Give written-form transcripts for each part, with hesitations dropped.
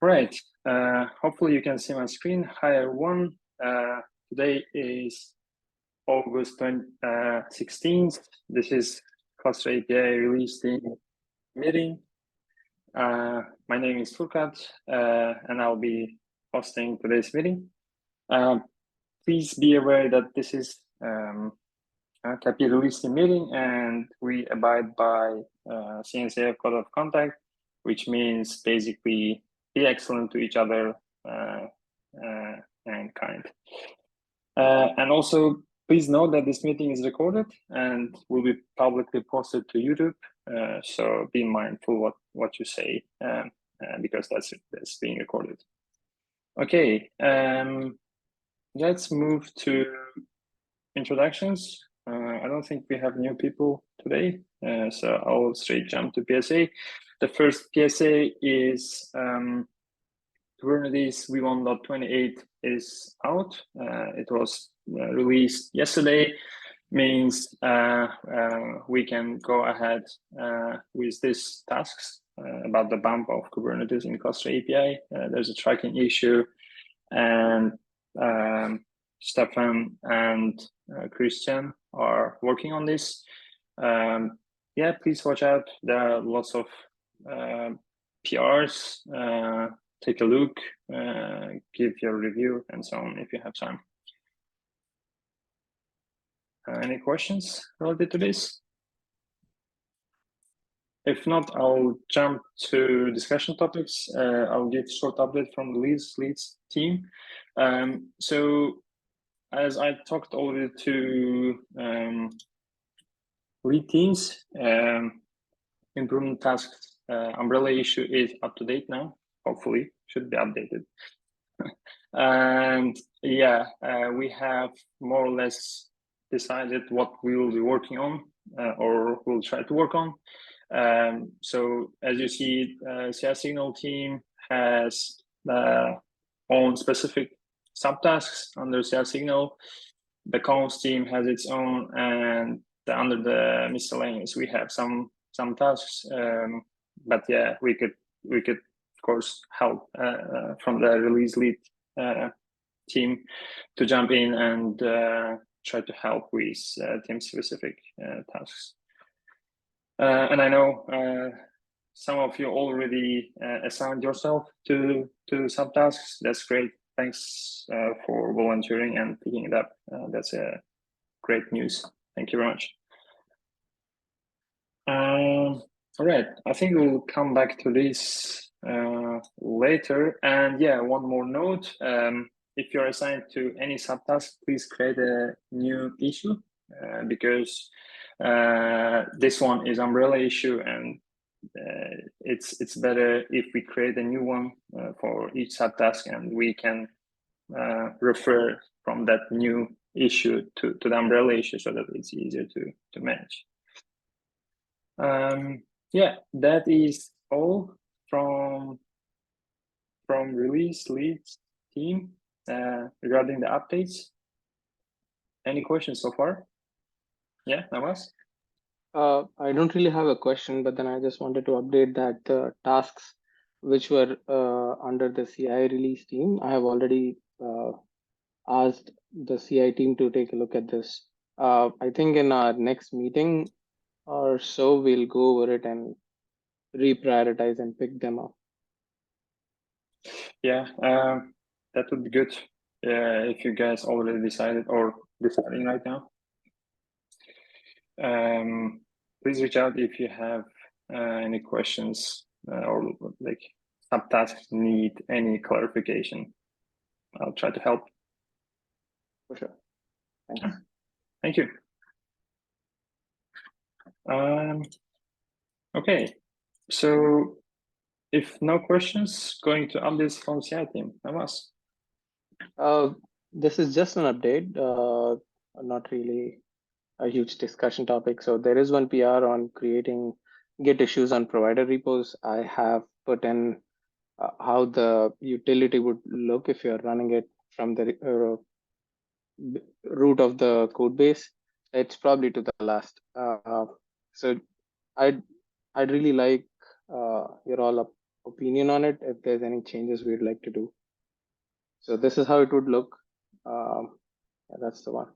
Right. Hopefully you can see my screen. Hi, everyone. Today is August 16th. This is Cluster API release team meeting. My name is Furkat, and I'll be hosting today's meeting. Please be aware that this is a CAPI release team meeting, and we abide by CNCF Code of Conduct, which means basically be excellent to each other and kind. And also, please note that this meeting is recorded and will be publicly posted to YouTube. So be mindful what you say because that's being recorded. Okay, let's move to introductions. I don't think we have new people today, so I'll straight jump to PSA. The first PSA is Kubernetes v1.28 is out. It was released yesterday, means we can go ahead with these tasks about the bump of Kubernetes in Cluster API. There's a tracking issue, and Stefan and Christian are working on this. Yeah, please watch out. There are lots of PRs. Take a look, give your review, and so on if you have time. Any questions related to this? If not, I'll jump to discussion topics. I'll give a short update from the leads team. So as I talked already to lead teams, improvement tasks umbrella issue is up to date now. Hopefully, should be updated. And yeah, we have more or less decided what we will be working on or we'll try to work on. So as you see, CI Signal team has own specific subtasks under CI Signal. The comms team has its own, and under the miscellaneous, we have some tasks. But yeah, we could of course help from the release lead team to jump in and try to help with team specific tasks. And I know some of you already assigned yourself to subtasks. That's great. Thanks for volunteering and picking it up. That's great news. Thank you very much. All right, I think we'll come back to this later. And yeah, one more note. If you're assigned to any subtask, please create a new issue because this one is umbrella issue, and it's better if we create a new one for each subtask, and we can refer from that new issue to the umbrella issue so that it's easier to manage. Yeah, that is all from release leads team regarding the updates. Any questions so far? Yeah, Nawaz? I don't really have a question, but then I just wanted to update that the tasks which were under the CI release team, I have already asked the CI team to take a look at this. I think in our next meeting or so, we'll go over it and reprioritize and pick them up. Yeah, that would be good if you guys already decided or deciding right now. Please reach out if you have any questions or like subtasks need any clarification. I'll try to help. For sure. Thanks. Thank you. Okay, so if no questions, going to updates from CI team. Nawaz. This is just an update, not really a huge discussion topic. So there is one PR on creating Git issues on provider repos. I have put in how the utility would look if you're running it from the root of the code base. It's probably to the last. So I'd really like your all opinion on it if there's any changes we'd like to do. So this is how it would look. Yeah, that's the one.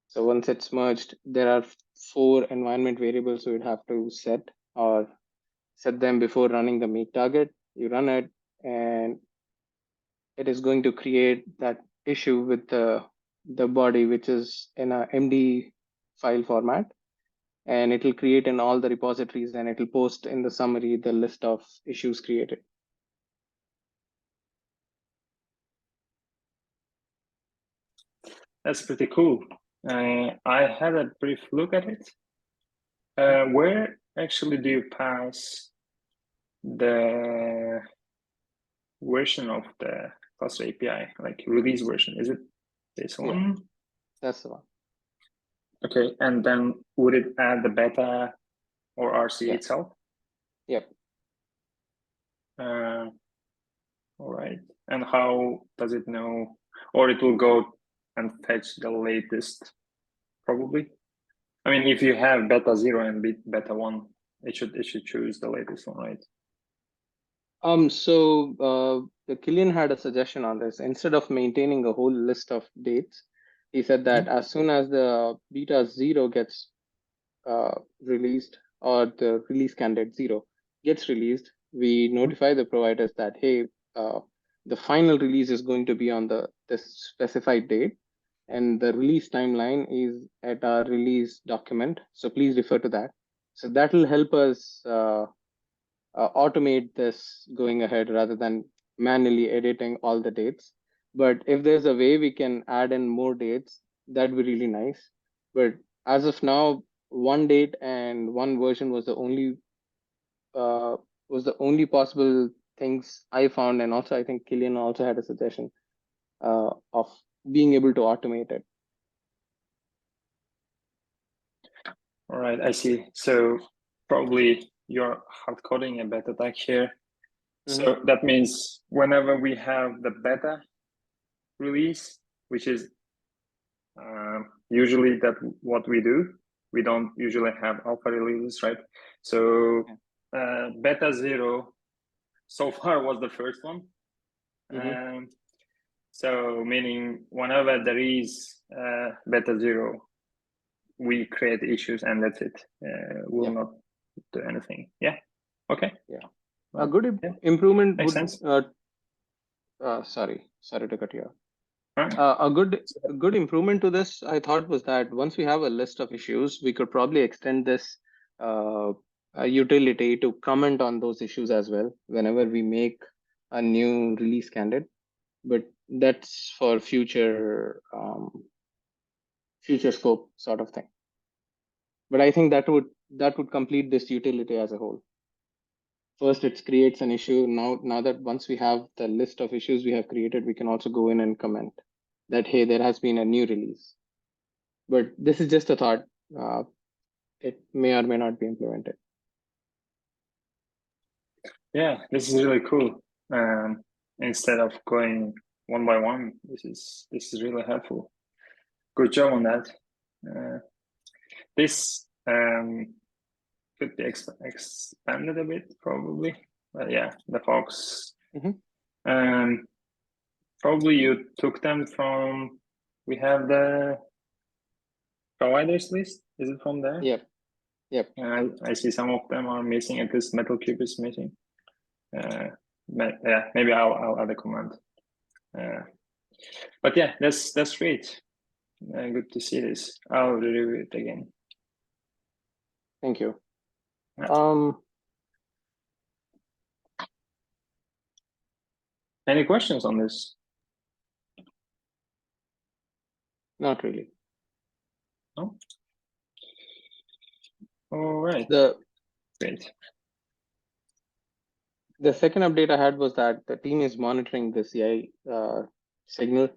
So once it's merged, there are 4 environment variables we'd have to set them before running the make target. You run it, and it is going to create that issue with the body, which is in a MD file format, and it will create in all the repositories, and it will post in the summary the list of issues created. That's pretty cool. I had a brief look at it. Where actually do you pass the version of the cluster API, like release version? Is it this one? That's the one. Okay, and then would it add the beta or RC itself? Yep. All right. And how does it know? Or it will go and fetch the latest, probably. I mean, if you have beta 0 and beta 1, it should choose the latest one, right? So Killian had a suggestion on this. Instead of maintaining a whole list of dates, he said that as soon as the beta 0 gets released, or the release candidate 0 gets released, we notify the providers that, hey, the final release is going to be on this specified date, and the release timeline is at our release document. So please refer to that. So that will help us automate this going ahead rather than manually editing all the dates. But if there's a way we can add in more dates, that'd be really nice. But as of now, one date and one version was the only possible things I found. And also, I think Killian also had a suggestion of being able to automate it. All right, I see. So probably you're hard coding a beta tag here. So that means whenever we have the beta release, which is usually that what we do, we don't usually have alpha releases, right? So beta 0 so far was the first one. So meaning whenever there is beta 0, we create issues and that's it. We'll not do anything. Yeah. Okay. Yeah. A good improvement Makes would. Sense. Sorry to cut you off. A good improvement to this, I thought, was that once we have a list of issues, we could probably extend this utility to comment on those issues as well whenever we make a new release candidate. But that's for future scope sort of thing. But I think that would complete this utility as a whole. First, it creates an issue. Now that once we have the list of issues we have created, we can also go in and comment that, hey, there has been a new release. But this is just a thought. It may or may not be implemented. Yeah, this is really cool. Instead of going one by one, this is really helpful. Good job on that. This could be expanded a bit, probably. But yeah, the Fox. Probably you took them from. We have the providers list. Is it from there? Yep. I see some of them are missing. At least Metal Cube is missing. Yeah, maybe I'll add a comment. But yeah, that's great. Good to see this. I'll review it again. Thank you. Yeah. Any questions on this? Not really. No. All right. Great. The second update I had was that the team is monitoring the CI signal.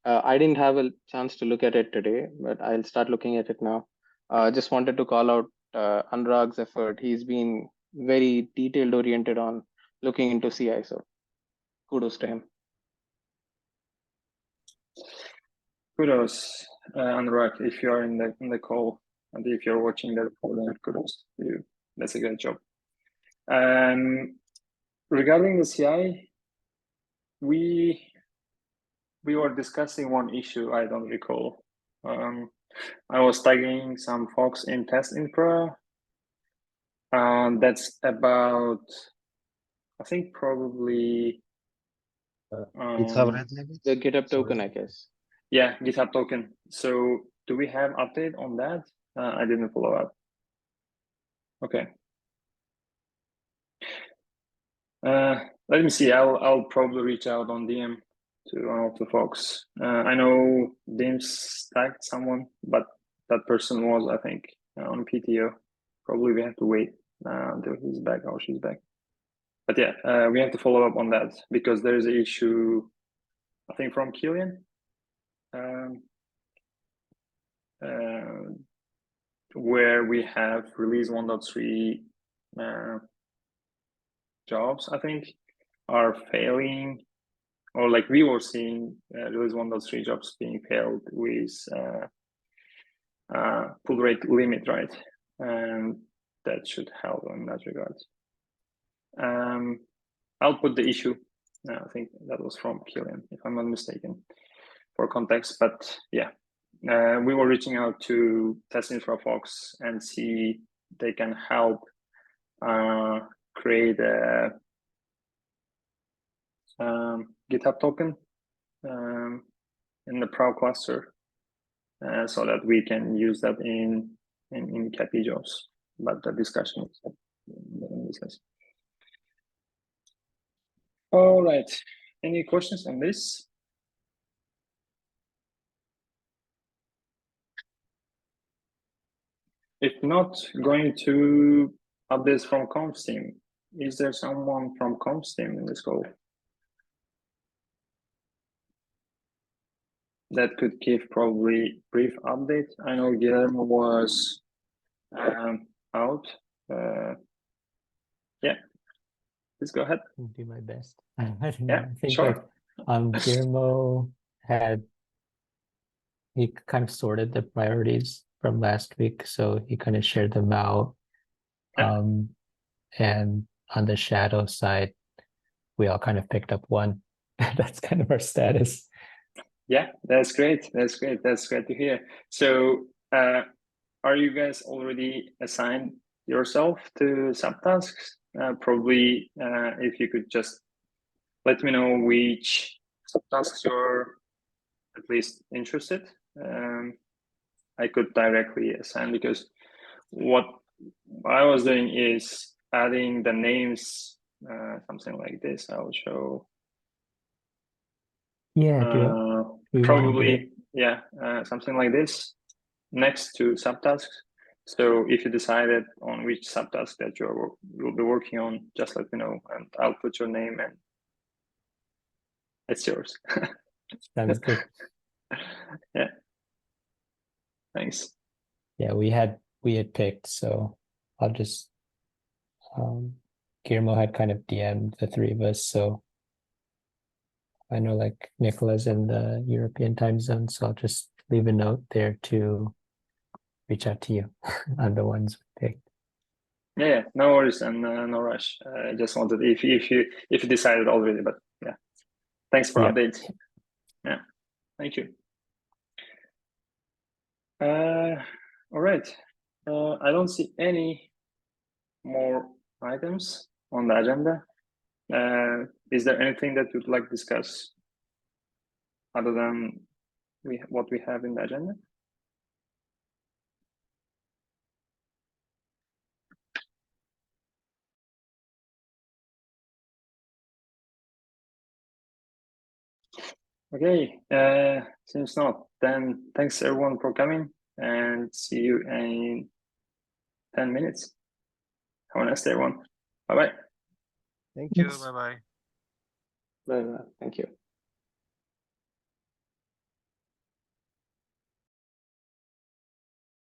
I didn't have a chance to look at it today, but I'll start looking at it now. Just wanted to call out Anurag's effort. He's been very detailed oriented on looking into CI, so kudos to him. Kudos, Anurag, if you're in the call, and if you're watching the recording, kudos to you. That's a great job. regarding the CI, we were discussing one issue. I don't recall. I was tagging some folks in test infra. That's about, I think, probably GitHub red limit? The GitHub Sorry. token, I guess. Yeah, GitHub token. So do we have update on that? I didn't follow up. Okay. Let me see. I'll probably reach out on DM to one of the folks. I know Dim's tagged someone, but that person was, I think, on PTO. Probably we have to wait until he's back or she's back. But yeah, we have to follow up on that because there is an issue, I think, from Killian, where we have release 1.3 jobs, I think, are failing, or like we were seeing release 1.3 jobs being failed with pull rate limit, right? And that should help in that regard. I'll put the issue. I think that was from Killian, if I'm not mistaken, for context. But yeah, we were reaching out to test infra folks and see they can help create a GitHub token in the Pro cluster, so that we can use that in CAPI jobs. But the discussion is in business. All right. Any questions on this? If not, going to updates from comms team. Is there someone from comms team in this call that could give probably brief update? I know Guillermo was out. Yeah, please go ahead. I'll do my best. I don't know. Yeah, I think sure. like Guillermo he kind of sorted the priorities from last week, so he kind of shared them out. Yeah. And on the shadow side, we all kind of picked up one. That's kind of our status. Yeah, that's great. That's great. That's great to hear. So, are you guys already assigned yourself to subtasks? Probably, if you could just let me know which subtasks you're at least interested. I could directly assign, because what I was doing is adding the names, something like this. I'll show. Yeah, probably, yeah, something like this next to subtasks. So if you decided on which subtask that you'll be working on, just let me know and I'll put your name and it's yours. Sounds good. Yeah. Thanks. Yeah, we had picked, so I'll just Guillermo had kind of DM'd the three of us, so I know like Nicola's in the European time zone, so I'll just leave a note there to reach out to you on the ones we picked. Yeah, no worries and no rush. I just wanted if you decided already, but yeah, thanks for update. Yeah, thank you. All right. I don't see any more items on the agenda. Is there anything that you'd like to discuss other than what we have in the agenda? Okay, seems not. Then thanks everyone for coming and see you in 10 minutes. Have a nice day, everyone. Bye-bye. Thank you. Yes. Bye-bye. Bye. Thank you.